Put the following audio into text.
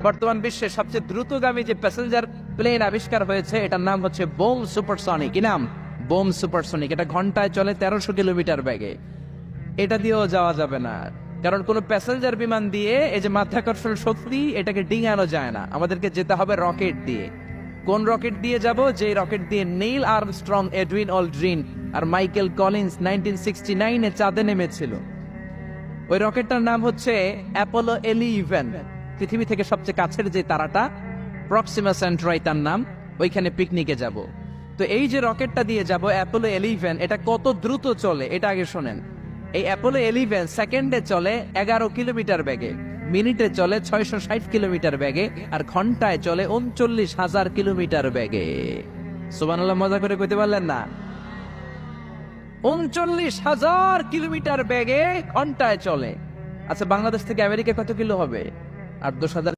বর্তমান বিশ্বের সবচেয়ে দ্রুতগামী যে প্যাসেঞ্জার প্লেন আবিষ্কার হয়েছে এটার নাম হচ্ছে বোম সুপারসনিক। কি নাম? Bomb supersonic. এটা ঘন্টায় চলে 1300 কিলোমিটার বেগে। এটা দিয়েও যাওয়া যাবে না, কারণ কোনো প্যাসেঞ্জার বিমান দিয়ে এই যে মাধ্যাকর্ষণ শক্তি এটাকে ডিঙানো যায় না। আমাদেরকে যেতে হবে রকেট দিয়ে। কোন রকেট দিয়ে যাব? যে রকেট দিয়ে নীল আর্মস্ট্রং, এডউইন অলড্রিন আর মাইকেল কলিন্স 1969 চাঁদে নেমেছিল। ওই রকেটটার নাম হচ্ছে অ্যাপোলো 11। পৃথিবী থেকে সবচেয়ে কাছের যে তারাটা প্রক্সিমা সেন্ট্রাই তার নাম, ওইখানে পিকনিকে যাব। তো এই যে রকেটটা দিয়ে যাব অ্যাপোলো 11, এটা কত দ্রুত চলে এটা আগে শোনেন। এই অ্যাপোলো 11 সেকেন্ডে চলে 11 কিলোমিটার বেগে, মিনিটে চলে 660 কিলোমিটার বেগে, আর ঘন্টায় চলে 39,000 কিলোমিটার বেগে। সুবহানাল্লাহ, মজা করে কইতে পারলেন না? 39,000 কিলোমিটার বেগে ঘন্টায় চলে। আচ্ছা, বাংলাদেশ থেকে আমেরিকা কত কিলো হবে? 8-10 হাজার।